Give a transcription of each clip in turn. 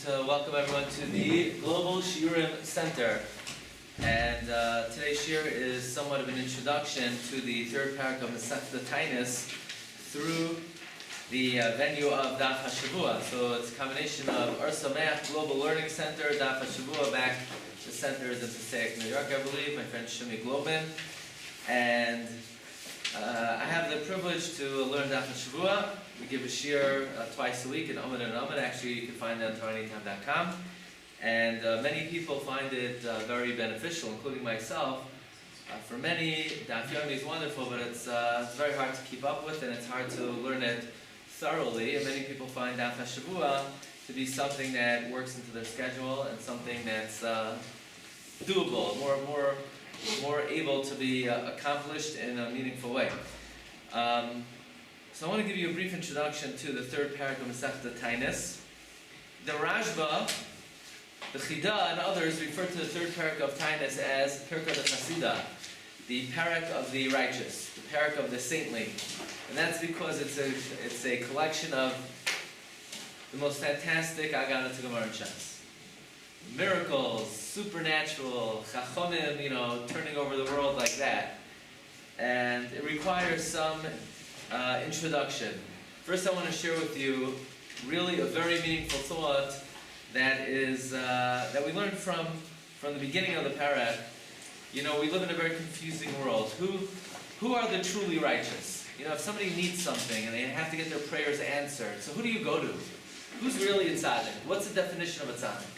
to welcome everyone to the Global Shiurim Center. And today's shiur is somewhat of an introduction to the third parak of Masechta Tainis through the venue of Daf Hashavuah. So it's a combination of Somayach Global Learning Center, Daf Hashavuah, back the center is in Passaic, New York, I believe, my friend Shimi Globin. And I have the privilege to learn Daf Hashavuah. We give a shiur twice a week in Amud and Amud. Actually, you can find it on TorahAnytime.com. And many people find it very beneficial, including myself. For many, Daf Yomi is wonderful, but it's very hard to keep up with, and it's hard to learn it thoroughly. And many people find Daf Hashavuah to be something that works into their schedule and something that's doable, more able to be accomplished in a meaningful way. So I want to give you a brief introduction to the third parak of Masechta Tainis. The Rashba, the Chida, and others refer to the third parak of Tainis as Parak of the Chasida, the parak of the righteous, the parak of the saintly. And that's because it's a collection of the most fantastic Agana to Gemara and Shas. Miracles, supernatural, chachomim, turning over the world like that. And it requires some introduction. First, I want to share with you really a very meaningful thought that is that we learned from the beginning of the parak. We live in a very confusing world. Who are the truly righteous? If somebody needs something and they have to get their prayers answered, so who do you go to? Who's really a tzaddik? What's the definition of a tzaddik?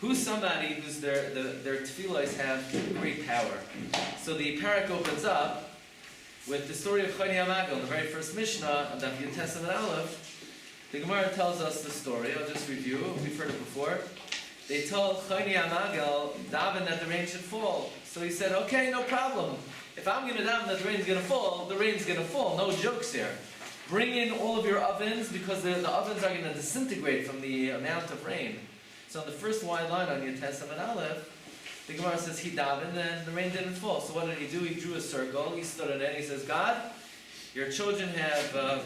Who's somebody whose their tefillos have great power? So the parak opens up with the story of Choni HaMagal in the very first Mishnah on Daf Yud and Aleph. The Gemara tells us the story. I'll just review. We've heard it before. They told Choni HaMagal daven that the rain should fall. So he said, "Okay, no problem. If I'm going to daven that the rain's going to fall, the rain's going to fall. No jokes here. Bring in all of your ovens because the ovens are going to disintegrate from the amount of rain." So in the first wide line on Yud and Aleph, the Gemara says he davened and the rain didn't fall. So what did he do? He drew a circle, he stood in it, he says, "God, your children have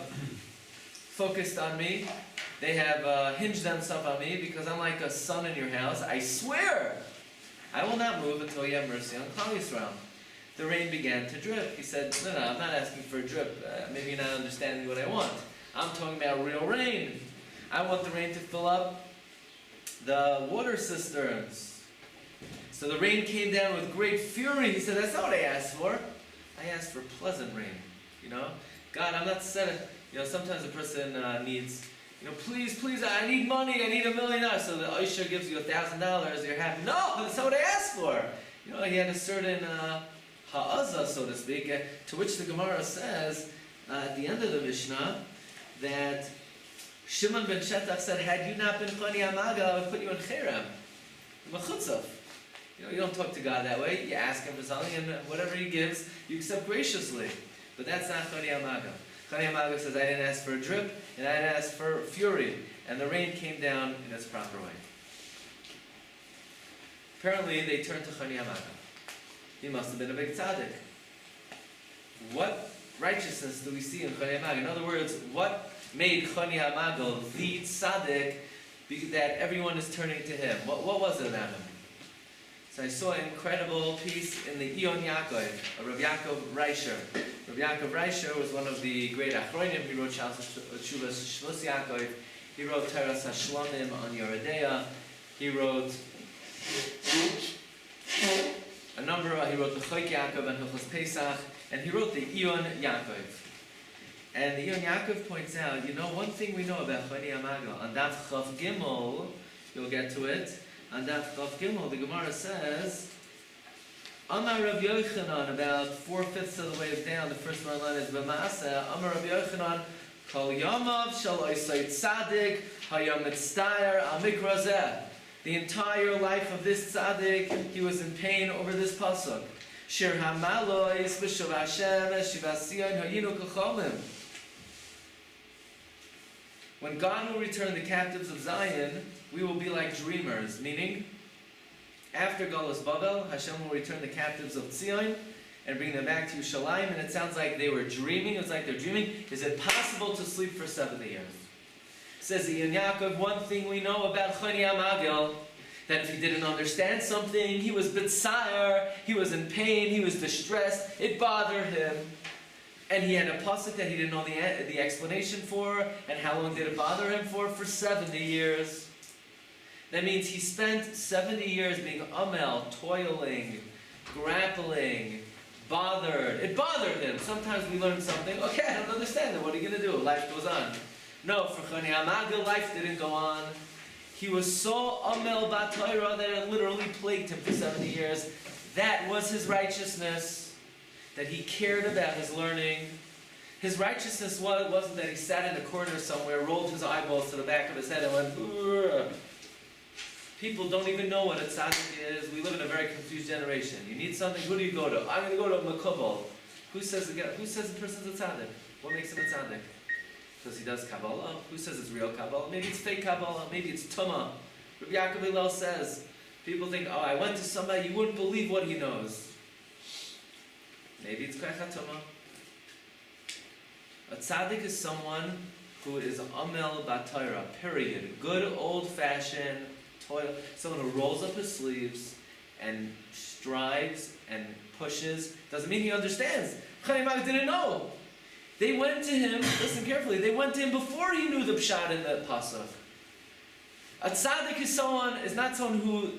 focused on me. They have hinged themselves on me because I'm like a son in your house. I swear, I will not move until you have mercy on Klal Yisrael." The rain began to drip. He said, no, I'm not asking for a drip. Maybe you're not understanding what I want. I'm talking about real rain. I want the rain to fill up the water cisterns. So the rain came down with great fury. He said, "That's not what I asked for. I asked for pleasant rain. God, I'm not set. Sometimes a person needs, please, I need money. I need $1 million. So the Oisha gives you $1,000. You're happy. No, that's not what I asked for. He had a certain ha'azah, so to speak, to which the Gemara says at the end of the Mishnah that Shimon ben Shetach said, "Had you not been Choni HaMagal, I would put you in Cherem, Mechutzaf." You don't talk to God that way. You ask Him for something, and whatever He gives, you accept graciously. But that's not Choni HaMagal. Choni HaMagal says, "I didn't ask for a drip, and I didn't ask for fury." And the rain came down in its proper way. Apparently, they turned to Choni HaMagal. He must have been a big tzaddik. What righteousness do we see in Choni HaMagal? In other words, what made Choni HaMagal the tzaddik that everyone is turning to him? What was it about him? So I saw an incredible piece in the Ion Yaakov, of Rabbi Glatstein. Rabbi Glatstein was one of the great Achronim. He wrote Shuvas Shmos Yaakov. He wrote Teras Hashlamim on Yoredeya. He wrote he wrote the Choik Yaakov and Hilchos Pesach, and he wrote the Ion Yaakov. And the Ion Yaakov points out, one thing we know about Choni HaMagal, on Daf Chav Gimel, you'll get to it, on Daf Chav Gimel, the Gemara says, Amar Rabbi Yochanan, about 4/5 of the way down, the first one line is B'maaseh, Amar Rabbi Yochanan, Kol Yamav Shal Oisay Tzadik, Hayam Mitztayer Al Mikra Zeh. The entire life of this tzaddik, he was in pain over this pasuk. Shir Hamalois B'Shav Hashem Shivasiyon Hayinu Kachamim. When God will return the captives of Zion, we will be like dreamers, meaning, after Galus Babel, Hashem will return the captives of Zion and bring them back to Yerushalayim, and it sounds like they were dreaming. It's like they're dreaming. Is it possible to sleep for 70 years? Says Ian Yaakov, one thing we know about Choni HaMagil, that if he didn't understand something, he was b'tzayar, he was in pain, he was distressed, it bothered him. And he had a pasuk that he didn't know the explanation for, and how long did it bother him for? For 70 years. That means he spent 70 years being amel, toiling, grappling, bothered. It bothered him. Sometimes we learn something, okay, I don't understand it, what are you going to do? Life goes on. No, for Choni HaMagil, life didn't go on. He was so amel b'Torah that it literally plagued him for 70 years. That was his righteousness, that he cared about his learning. His righteousness wasn't that he sat in a corner somewhere, rolled his eyeballs to the back of his head and went, "Ugh." People don't even know what a tzaddik is. We live in a very confused generation. You need something, who do you go to? I'm going to go to a makubal. Who says the person's a tzaddik? What makes him a tzaddik? Because he does Kabbalah. Who says it's real Kabbalah? Maybe it's fake Kabbalah. Maybe it's Tumah. Rabbi Yaakov Hillel says, people think, oh, I went to somebody, you wouldn't believe what he knows. Maybe it's Koyach Tumah. A tzaddik is someone who is Amel B'Torah, period. Good old-fashioned toil. Someone who rolls up his sleeves and strives and pushes. Doesn't mean he understands. Choni HaMagil didn't know. They went to him, listen carefully, they went to him before he knew the pshat in the pasuk. A tzaddik is not someone who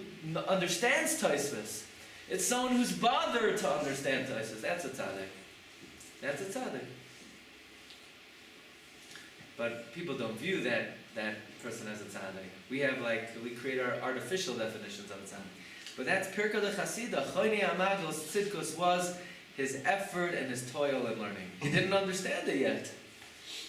understands Tosfos. It's someone who's bothered to understand Tosfos. That's a tzaddik. That's a tzaddik. But people don't view that person as a tzaddik. We create our artificial definitions of a tzaddik. But that's Pirkei de Chasida. Choni HaMagil's tzidkus was his effort and his toil in learning. He didn't understand it yet.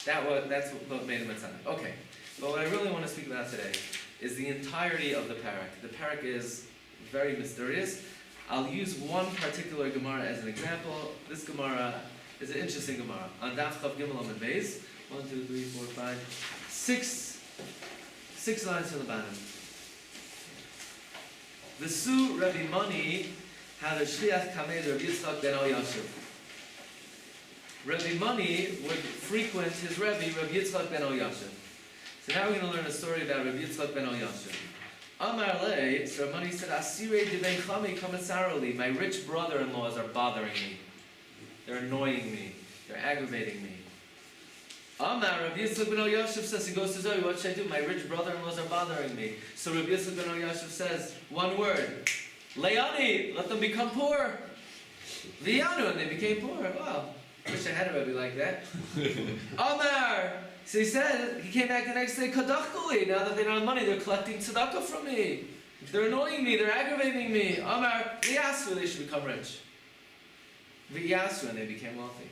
That's what made him a tzaddik. Okay, but what I really want to speak about today is the entirety of the parak. The parak is very mysterious. I'll use one particular Gemara as an example. This Gemara is an interesting Gemara. On Daf Chav Gimel Amud Beis, 1, 2, 3, 4, 5, 6 lines from the bottom. V'su Rabbi Mani had a shliach kamei Rabbi Yitzchak ben Elyashiv. Rabbi Mani would frequent his Rabbi Yitzchak ben Elyashiv. So now we're going to learn a story about Rabbi Yitzchak ben Elyashiv. Amar le, so Rabbi Mani said, Asirei dibein chami kamasaroli. My rich brother-in-laws are bothering me. They're annoying me. They're aggravating me. Amar, Rabbi Yitzchak ben Elyashiv says, he goes to Zoe, what should I do? My rich brother-in-laws are bothering me. So Rabbi Yitzchak ben Elyashiv says, one word. Le'ani, let them become poor. V'yanu, and they became poor. Wow, wish I had a Rebbe like that. Amar, so he said, he came back the next day, Kadachkuli, now that they don't have money, they're collecting tzedakah from me. They're annoying me, they're aggravating me. Amar, V'yasu, they should become rich. V'yasu, and they became wealthy.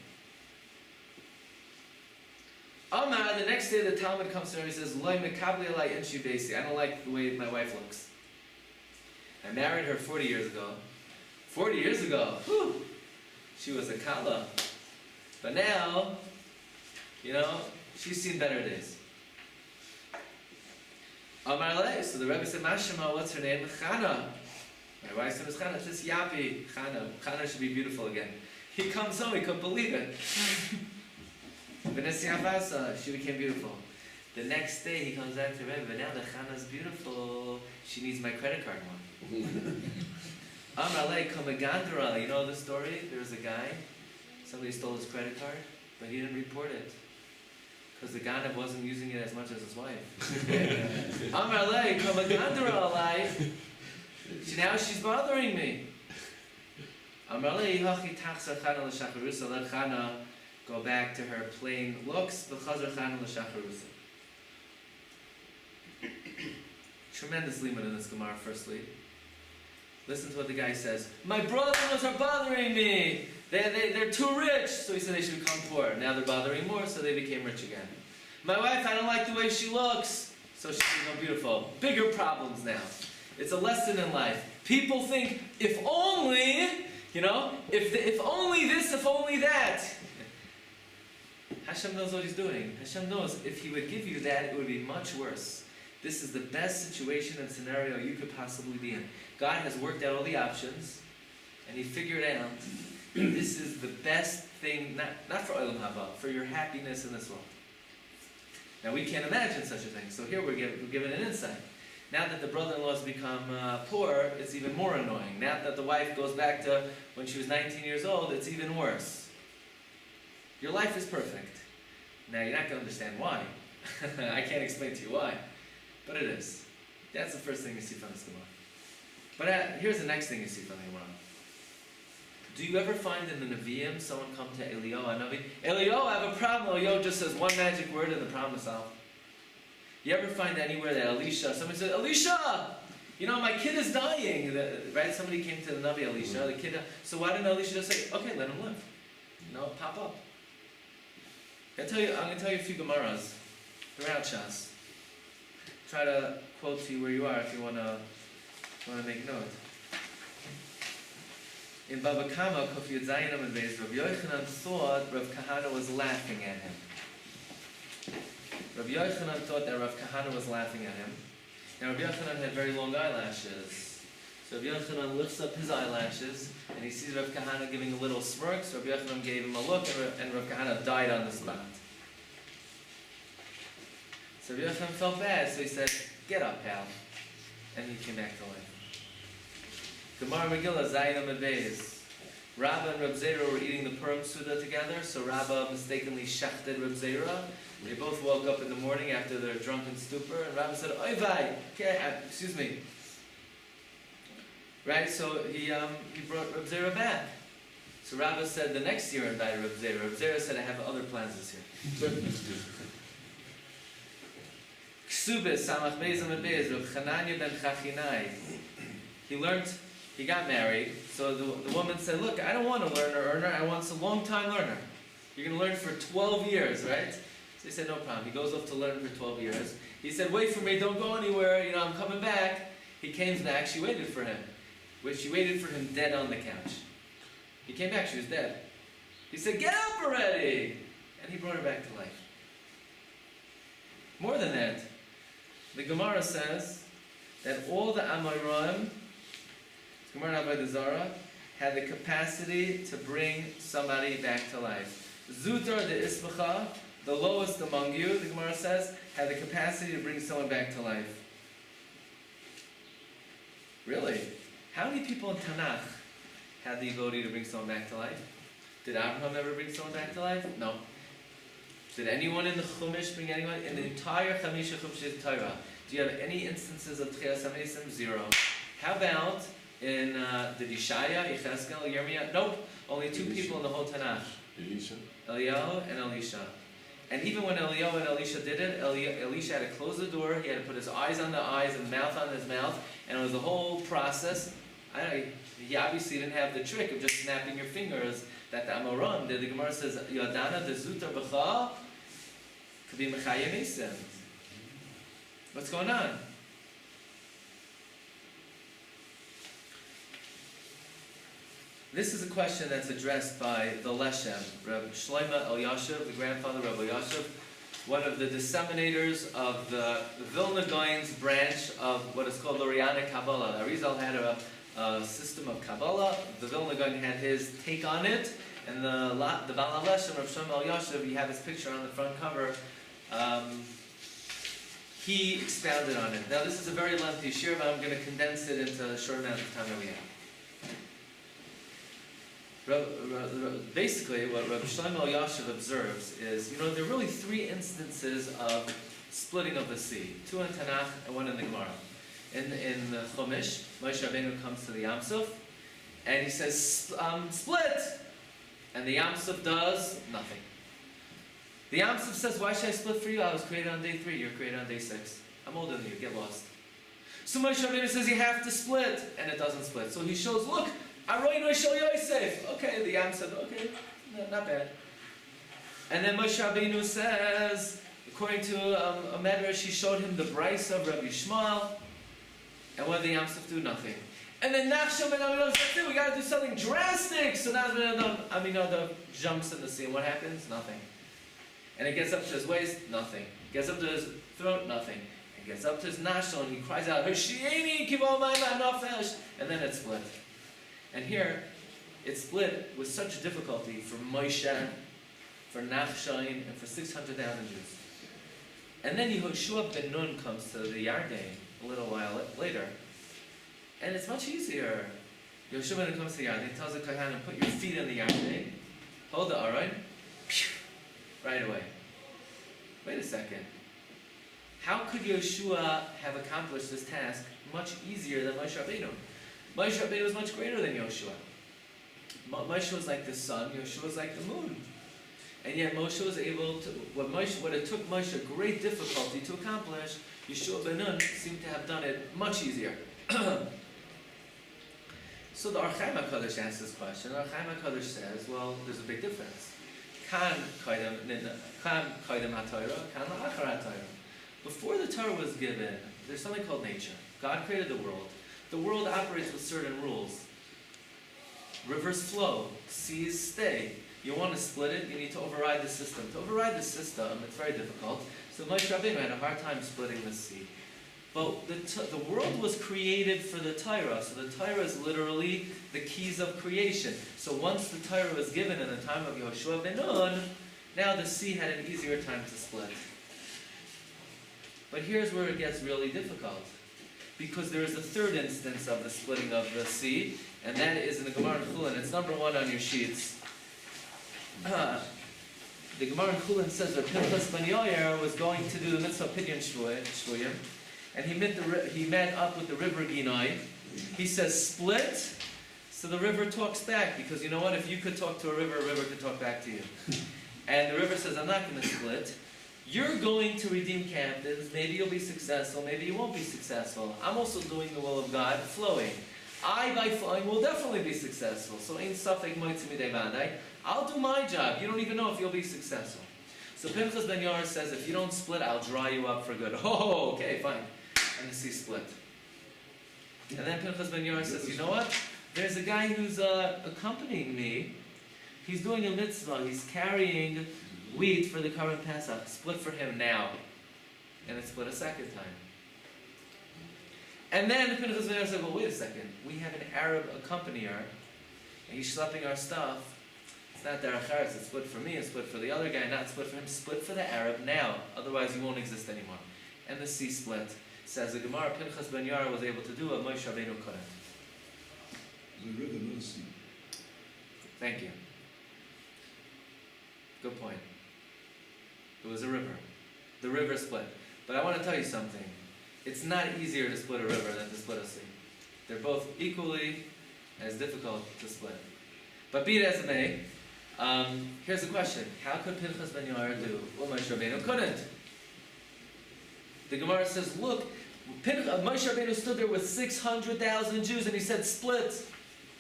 Amar, the next day the Talmud comes to him and he says, Loi mekabli alai inshi beisi. I don't like the way my wife looks. I married her 40 years ago. 40 years ago, whew, she was a kala. But now, she's seen better days. Amar le, so the Rebbe said, Mashima, what's her name? Chana. My wife's name is Chana. It's this Yapi, Chana. Chana should be beautiful again. He comes home, he couldn't believe it. Vanessa Yavasa, she became beautiful. The next day he comes back to Rebbe, but now the Chana's beautiful. She needs my credit card more. Amrale Kamagandara, you know the story? There was a guy, somebody stole his credit card, but he didn't report it. Because the Ganav wasn't using it as much as his wife. Amrale Kamagandara alai. Now she's bothering me. Amrale Hachi Tachsa Chana L'Shacharusa, let Chana go back to her plain looks, B'chazar Chana L'Shacharusa. Tremendous limit in this Gemara, firstly. Listen to what the guy says. My brother-in-laws are bothering me. They're too rich. So he said they should become poor. Now they're bothering more, so they became rich again. My wife, I don't like the way she looks. So she's become beautiful. Bigger problems now. It's a lesson in life. People think, if only, if only this, if only that. Hashem knows what he's doing. Hashem knows if he would give you that, it would be much worse. This is the best situation and scenario you could possibly be in. God has worked out all the options, and he figured out this is the best thing, not for Olam Haba, for your happiness in this world. Now we can't imagine such a thing. So here we're given an insight. Now that the brother-in-law has become poor, it's even more annoying. Now that the wife goes back to when she was 19 years old, it's even worse. Your life is perfect. Now you're not going to understand why. I can't explain to you why. But it is. That's the first thing you see from this Gemara. But here's the next thing you see from the Gemara. Do you ever find in the Nevi'im someone come to Eliyahu, Navi? Eliyahu, I have a problem. Eliyahu just says one magic word and the problem is solved. You ever find anywhere that Elisha, somebody says, Elisha, you know, my kid is dying. Right? Somebody came to the Navi, Elisha, the kid. So why didn't Elisha just say, okay, let him live? You know, pop up. I'm going to tell you a few Gemaras throughout Shas. Try to quote to you where you are if you want to make note. In Baba Kama, Kof Yud Zayin Amud Beis, Rabbi Yochanan thought Rav Kahana was laughing at him. Rabbi Yochanan thought that Rav Kahana was laughing at him. Now Rabbi Yochanan had very long eyelashes. So Rabbi Yochanan lifts up his eyelashes and he sees Rav Kahana giving a little smirk. So Rabbi Yochanan gave him a look and Rav Kahana died on the spot. So Rabbi Yochanan felt bad, so he said, get up, pal. And he came back to life. Gemara Megillah, Zayin Amud Beis. Rabba and Reb Zera were eating the Purim Suda together, so Rabba mistakenly shachted Reb Zera. They both woke up in the morning after their drunken stupor, and Rabba said, Oy vay, excuse me. Right, so he brought Reb Zera back. So Rabba said, the next year invite Reb Zera. Reb Zera said, I have other plans this year. Ksubis, Samach Beis Amud Beis, Reb Chananya ben Chachinai. He got married, so the woman said, look, I don't want a learner, I want a long-time learner. You're going to learn for 12 years, right? So he said, no problem. He goes off to learn for 12 years. He said, wait for me, don't go anywhere, you know, I'm coming back. He came back, she waited for him. She waited for him dead on the couch. He came back, she was dead. He said, get up already! And he brought her back to life. More than that, the Gemara says that all the Amoraim, Gemara Avodah Zarah, had the capacity to bring somebody back to life. Zutar the Ismacha, the lowest among you, the Gemara says, had the capacity to bring someone back to life. Really? How many people in Tanakh had the ability to bring someone back to life? Did Abraham ever bring someone back to life? No. Did anyone in the Chumash bring anyone? In the entire Chamisha Chumash Torah, do you have any instances of Tchias HaMesim? Zero. How about in the Yeshaya, Yechezkel, Yirmiyah? Nope. Only two people in the whole Tanakh. Eliyahu and Elisha. And even when Eliyahu and Elisha did it, Elisha had to close the door, he had to put his eyes on the eyes and mouth on his mouth, and it was a whole process. He obviously didn't have the trick of just snapping your fingers that the Amoram did. The Gemara says, Yadana de Zutar B'cha could be Mechayim Esim. What's going on? This is a question that's addressed by the Leshem, Rabbi Shlomo Elyashiv, the grandfather of Rabbi Elyashiv, one of the disseminators of the Vilna Gaon's branch of what is called Lurianic Kabbalah. Arizal had a system of Kabbalah. The Vilna Gaon had his take on it, and the Baal Leshem, Rabbi Shlomo Elyashiv, you have his picture on the front cover. He expounded on it. Now, this is a very lengthy shiur, but I'm going to condense it into a short amount of time that we have. Basically, what Rabbi Shlomo Elyashiv observes is, there are really three instances of splitting of the sea. Two in Tanakh and one in the Gemara. In the Chumash, Moshe Rabbeinu comes to the Yam Suf, and he says, split! And the Yam Suf does nothing. The Yam Suf says, why should I split for you? I was created on day 3, you're created on day 6. I'm older than you, get lost. So Moshe Rabbeinu says, you have to split, and it doesn't split. So he shows, look, Aroinu Shel Yosef. Okay, the Yam said, okay, no, not bad. And then Moshe Rabbeinu says, according to a medrash, he showed him the Bryce of Rabbi Yishmael, and what did the Yam Suf do? Nothing. And then Nachshon ben Aminadav said, we got to do something drastic. So now Aminadav jumps in the sea, and what happens? Nothing. And it gets up to his waist, nothing. It gets up to his throat, nothing. It gets up to his nostril, and he cries out, Hoshieni kivol ma'am nafesh, and then it split. And here, it split with such difficulty for Moshe, for Nachshon, and for 600,000 Jews. And then Yehoshua ben Nun comes to the Yarden a little while later. And it's much easier. Yehoshua ben Nun comes to the Yarden, he tells the Kohanim, put your feet in the Yarden, hold the Aron, right away. Wait a second. How could Yehoshua have accomplished this task much easier than Moshe Rabbeinu? Moshe Rabbeinu was much greater than Yehoshua. Moshe was like the sun, Yehoshua was like the moon. And yet Moshe was able to, what it took Moshe great difficulty to accomplish, Yehoshua ben Nun seemed to have done it much easier. So the Archaim HaKadosh asks this question. Archaim HaKadosh says, well, there's a big difference. Kan koydem haTorah, kan la'achar haTorah. Before the Torah was given, there's something called nature. God created the world. The world operates with certain rules. Rivers flow, seas stay. You want to split it, you need to override the system. To override the system, it's very difficult. So Moshe Rabbeinu had a hard time splitting the sea. But the world was created for the Torah. So the Torah is literally the keys of creation. So once the Torah was given in the time of Yehoshua ben Nun, now the sea had an easier time to split. But here's where it gets really difficult. Because there is a third instance of the splitting of the sea, and that is in the Gemara in Chulin. It's number 1 on your sheets. The Gemara in Chulin says that Pinchas ben Yair was going to do the mitzvah Pidyon Shvuyim, and he met up with the river Ginoi. He says, split, so the river talks back, because you know what? If you could talk to a river could talk back to you. And the river says, I'm not going to split. You're going to redeem captives. Maybe you'll be successful, maybe you won't be successful. I'm also doing the will of God, flowing. I, by flowing, will definitely be successful. So, ein safek moitzi midei madai. I'll do my job. You don't even know if you'll be successful. So Pinchas ben Yair says, if you don't split, I'll dry you up for good. Oh, okay, fine. And the sea split. And then Pinchas ben Yair says, you know what? There's a guy who's accompanying me. He's doing a mitzvah. He's carrying wheat for the current Pesach. Split for him now. And it split a second time. And then Pinchas ben Yair said, well, wait a second. We have an Arab accompanier, and he's schlepping our stuff. It's not derech eretz. It's split for me, it's split for the other guy, not split for him. Split for the Arab now. Otherwise, you won't exist anymore. And the sea split. Says the Gemara, Pinchas ben Yair was able to do what Moshe Rabbeinu couldn't. The river, not the sea. Thank you. Good point. It was a river. The river split. But I want to tell you something. It's not easier to split a river than to split a sea. They're both equally as difficult to split. But be it as it may, here's the question. How could Pinchas ben Yair do what Moshe Rabbeinu couldn't? The Gemara says, look, Moshe Rabbeinu stood there with 600,000 Jews and he said, split.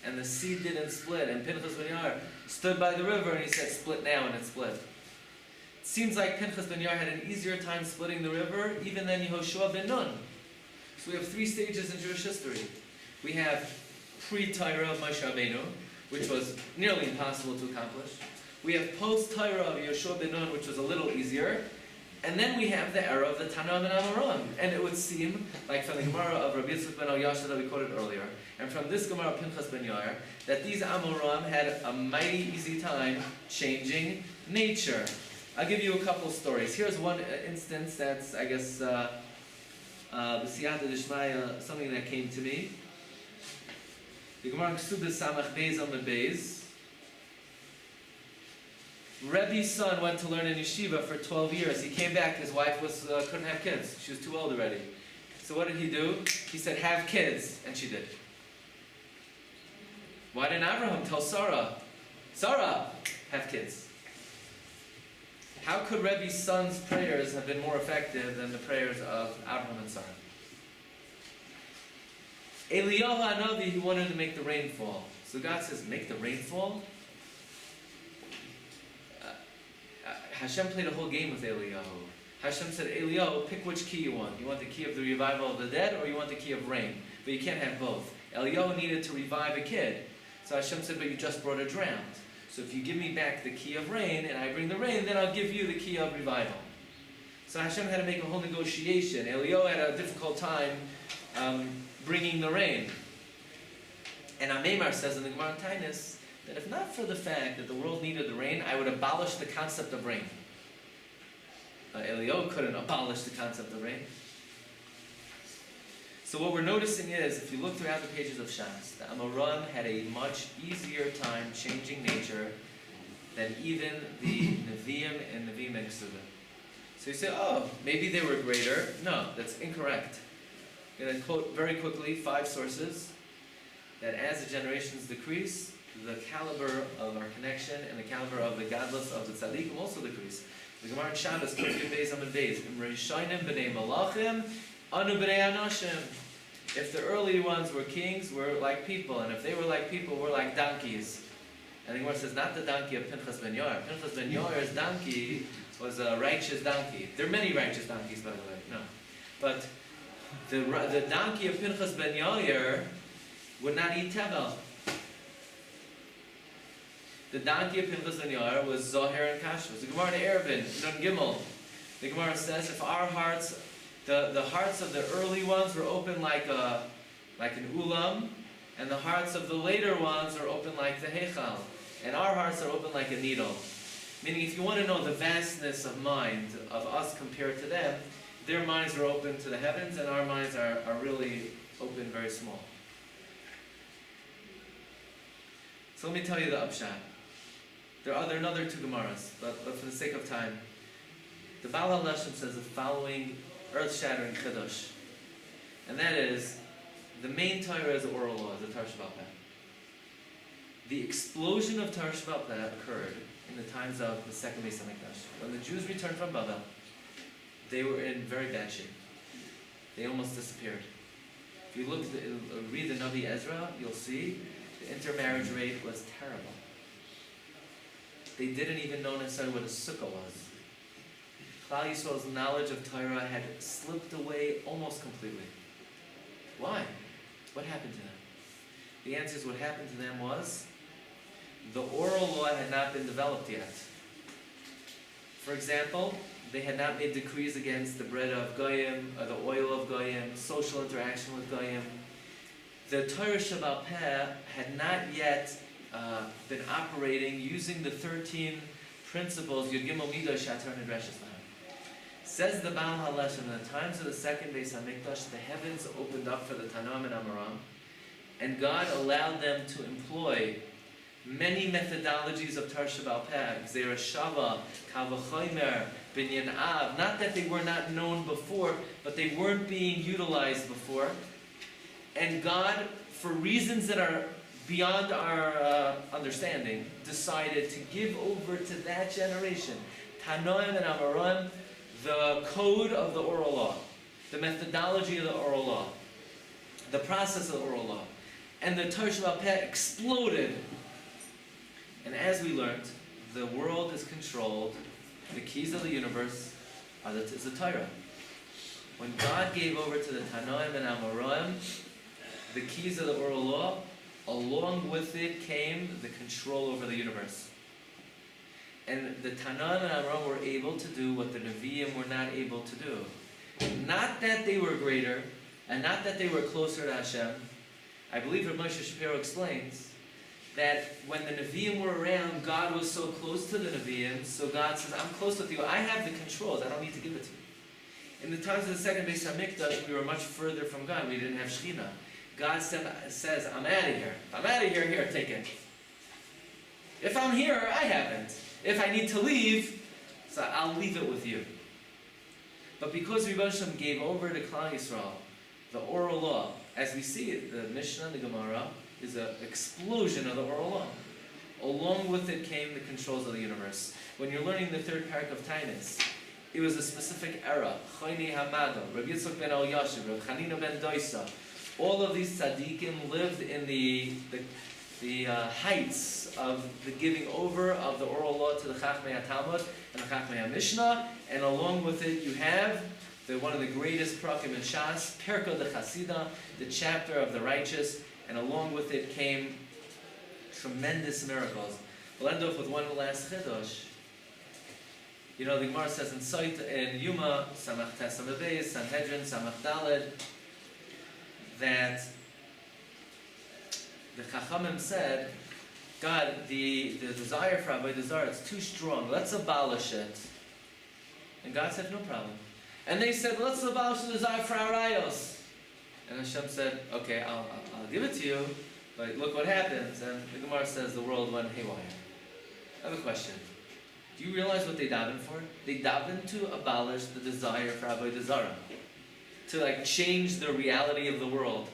And the sea didn't split. And Pinchas ben Yair stood by the river and he said, split now, and it split. It seems like Pinchas ben Yair had an easier time splitting the river even than Yehoshua ben Nun. So we have 3 stages in Jewish history. We have pre-Torah of Moshe Rabbeinu, which was nearly impossible to accomplish. We have post-Torah of Yehoshua ben Nun, which was a little easier. And then we have the era of the Tanaim and Amoram. And it would seem, like from the Gemara of Rabbi ben Yasha that we quoted earlier, and from this Gemara of Pinchas ben Yair, that these Amoram had a mighty easy time changing nature. I'll give you a couple stories. Here's one instance that's, I guess, b'siyata d'shmaya, something that came to me. The Gemara in Ksubis Samach Beis Amud Beis. Rebbe's son went to learn in yeshiva for 12 years. He came back, his wife couldn't have kids. She was too old already. So what did he do? He said, have kids, and she did. Why didn't Abraham tell Sarah, Sarah, have kids? How could Rebbe's son's prayers have been more effective than the prayers of Abraham and Sarah? Eliyahu Hanavi, he wanted to make the rain fall. So God says, make the rain fall? Hashem played a whole game with Eliyahu. Hashem said, Eliyahu, pick which key you want. You want the key of the revival of the dead, or you want the key of rain? But you can't have both. Eliyahu needed to revive a kid. So Hashem said, but you just brought a drowned. So if you give me back the key of rain, and I bring the rain, then I'll give you the key of revival. So Hashem had to make a whole negotiation. Eliyahu had a difficult time bringing the rain. And Amemar says in the Gemara Tainis, that if not for the fact that the world needed the rain, I would abolish the concept of rain. Elio couldn't abolish the concept of rain. So what we're noticing is, if you look throughout the pages of Shas, the Amoram had a much easier time changing nature than even the Nevi'im and Nevi'im and Ksuvim. So you say, oh, maybe they were greater. No, that's incorrect. I'm going to quote very quickly 5 sources that as the generations decrease, the caliber of our connection and the caliber of the gadlus of the tzaddikim also decrease. The Gemara in Shabbos, Kufyud Beis Amud Beis, Im Rishonim b'nei Malachim, Anu b'nei Anashim. If the early ones were kings, we're like people, and if they were like people, we're like donkeys. And the Gemara says, not the donkey of Pinchas ben Yair. Pinchas ben Yair's donkey was a righteous donkey. There are many righteous donkeys, by the way. No, but the donkey of Pinchas ben Yair would not eat tevel. The donkey of Pinchas ben Yair was Zohar and Kashrus. The Gemara in Eruvin, Nun Gimel, the Gemara says, if our hearts, the hearts of the early ones were open like an ulam, and the hearts of the later ones are open like the heichal, and our hearts are open like a needle. Meaning, if you want to know the vastness of mind of us compared to them, their minds are open to the heavens, and our minds are really open, very small. So let me tell you the upshot. There are another 2 Gemaras, but for the sake of time, the Baal HaLashon says the following earth-shattering chiddush, and that is, the main Torah is the oral law, the Torah Sheba'al Peh. The explosion of Torah Sheba'al Peh occurred in the times of the second Beis Hamikdash. When the Jews returned from Babel, they were in very bad shape. They almost disappeared. If you read the Navi Ezra, you'll see the intermarriage rate was terrible. They didn't even know necessarily what a sukkah was. Klal Yisrael's knowledge of Torah had slipped away almost completely. Why? What happened to them? The answer is what happened to them was the oral law had not been developed yet. For example, they had not made decrees against the bread of Goyim, or the oil of Goyim, social interaction with Goyim. The Torah Sheba'al Peh had not yet been operating using the 13 principles, Yud Gimel Midah Shatar Nidreshes Lahem. Says the Baal HaLashon, in the times of the second Beis Hamikdash, the heavens opened up for the Tanoim and Amoram, and God allowed them to employ many methodologies of Torah Sheba'al Peh, Gzeira Shava, Kal V'chomer, Binyan Av. Not that they were not known before, but they weren't being utilized before. And God, for reasons that are beyond our understanding, decided to give over to that generation, Tanoim and Amoram, the code of the oral law, the methodology of the oral law, the process of the oral law. And the Torah Sheba'al Peh exploded. And as we learned, the world is controlled, the keys of the universe is the Torah. When God gave over to the Tanoim and Amoram the keys of the oral law, along with it came the control over the universe. And the Tanoim and Amoram were able to do what the Nevi'im were not able to do. Not that they were greater, and not that they were closer to Hashem. I believe Rav Moshe Shapiro explains that when the Nevi'im were around, God was so close to the Nevi'im, so God says, I'm close with you, I have the controls, I don't need to give it to you. In the times of the second Beis Hamikdash, we were much further from God, we didn't have Shekhinah. God says, I'm out of here. I'm out of here, here, take it. If I'm here, I haven't. If I need to leave, so I'll leave it with you. But because Rebbe Hashem gave over to Klal Yisrael the oral law, as we see it, the Mishnah and the Gemara is an explosion of the oral law. Along with it came the controls of the universe. When you're learning the third parak of Tainus, it was a specific era. Chayni Hamado, Rabbi Yitzchak ben Al-Yashiv, Rabbi Chanina ben Doisa. All of these tzaddikim lived in the heights of the giving over of the oral law to the Chachmei HaTalmud and the Chachmei HaMishnah, and along with it you have one of the greatest prakim in Shas, Perka de Chasida, the chapter of the righteous, and along with it came tremendous miracles. We'll end off with one last chiddush. You know, the Gemara says in Yuma, Samach Tes Samach Beis, Sanhedrin, Samach Daled, that the Chachamim said, God, the desire for Avodah Zarah, it's too strong. Let's abolish it. And God said, no problem. And they said, let's abolish the desire for arayos. And Hashem said, okay, I'll give it to you, but look what happens. And the Gemara says the world went haywire. I have a question. Do you realize what they davened for? They davened to abolish the desire for avodah zarah, to change the reality of the world.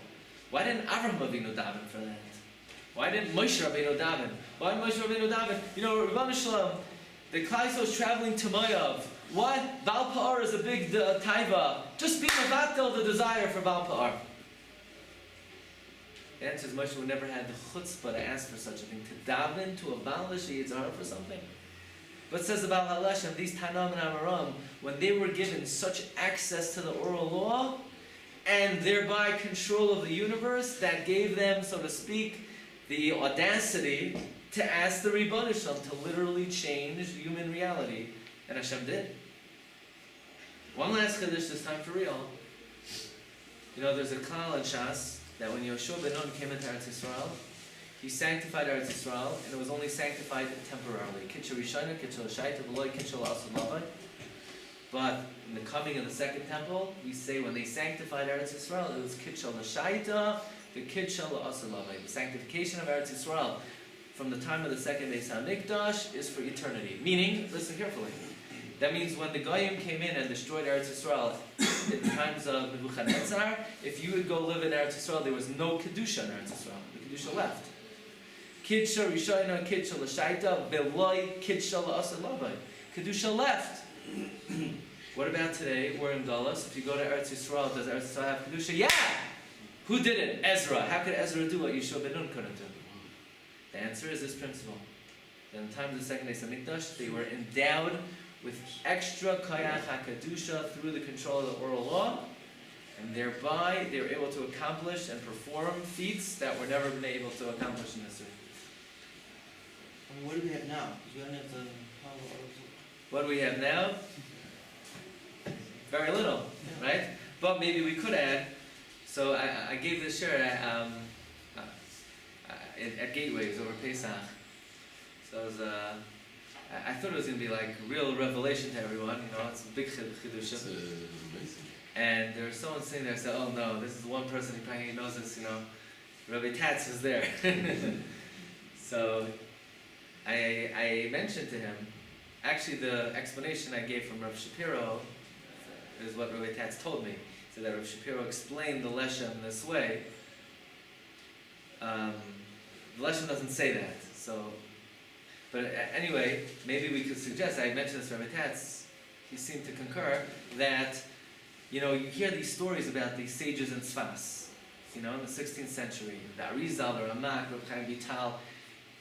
Why didn't Avraham Avinu daven for that? Why didn't Moshe Rabbeinu daven? Why didn't Moshe Rabbeinu daven? Rebbeinu Shalom, the Klal Yisrael was traveling to Moav. What? Baal Pa'ar is a big taiva. Just be mevatel the desire for Baal Pa'ar. The answer is Moshe would never had the chutzpah to ask for such a thing, to daven, to abolish the Yitzhar for something. But says about Halashim, these Tanam and Amaram, when they were given such access to the oral law, and thereby control of the universe, that gave them, so to speak, the audacity to ask the Ribbon Shalom to literally change human reality. And Hashem did. One last Chiddush, this time for real. There's a klal in Shas, that when Yoshua ben Nun came into Eretz Yisrael, he sanctified Eretz Yisrael, and it was only sanctified temporarily. Kitchel Rishayna, Kitchel Shaita, V'loi Kitchel Asud Lavai. But in the coming of the second temple, we say when they sanctified Eretz Yisrael, it was Kitchel Shaita, the Kitchel Asud Lavai. The sanctification of Eretz Yisrael from the time of the second Beis HaMikdash is for eternity. Meaning, listen carefully, that means when the Goyim came in and destroyed Eretz Yisrael in the times of Nebuchadnezzar, if you would go live in Eretz Yisrael, there was no Kedusha in Eretz Yisrael. The Kedusha left. Kidsha Rishayna, Kidsha L'Shaita, Ve'loi Kidsha L'Asad Lavai. Kedusha left. What about today? We're in Galus. If you go to Eretz Yisrael, does Eretz Yisrael have Kedusha? Yeah! Who did it? Ezra. How could Ezra do what Yeshua ben Nun couldn't do? The answer is this principle. In the time of the second Beis HaMikdash, they were endowed with extra Kayach HaKedusha through the control of the oral law, and thereby they were able to accomplish and perform feats that were never been able to accomplish in history. And what do we have now? What do we have now? Very little, right? But maybe we could add. So I gave this shiur at Gateways over Pesach. So it was, I thought it was going to be like real revelation to everyone. It's a big chidushim. And there was someone sitting there and said, "Oh no, this is one person who probably knows this. Rabbi Tatz is there." So I mentioned to him. Actually, the explanation I gave from Rav Shapiro is what Rabbi Tatz told me. So that Rav Shapiro explained the Leshem this way. The Leshem doesn't say that. But anyway, maybe we could suggest, I mentioned this to Rabbi Tatz, he seemed to concur, that, you hear these stories about these sages in Sfas, in the 16th century, the Arizal, the Ramak, Reb Chaim Vital,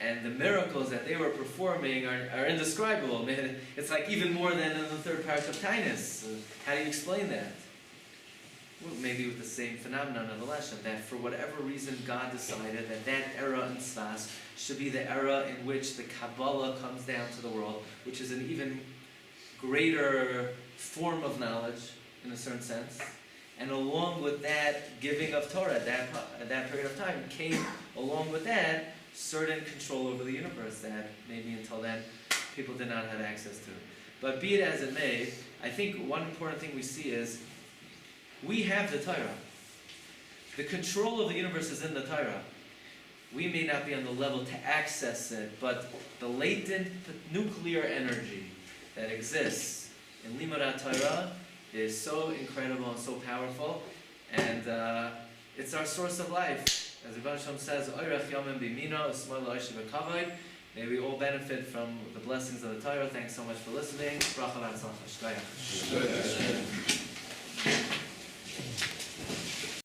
and the miracles that they were performing are indescribable. It's like even more than in the third Parsha of Tainus. How do you explain that? Well, maybe with the same phenomenon of the Leshem, that for whatever reason God decided that era in Sfas should be the era in which the Kabbalah comes down to the world, which is an even greater form of knowledge, in a certain sense. And along with that giving of Torah, that period of time, came along with that certain control over the universe that maybe until then people did not have access to. But be it as it may, I think one important thing we see is we have the Torah. The control of the universe is in the Torah. We may not be on the level to access it, but the latent nuclear energy that exists in Limudat Torah is so incredible and so powerful, and it's our source of life. As Rebbe Shalom says, "Oirach yomim b'mino, esmol lo'osh v'kavod." May we all benefit from the blessings of the Torah. Thanks so much for listening. Bracha v'atzlacha. Shkoyach.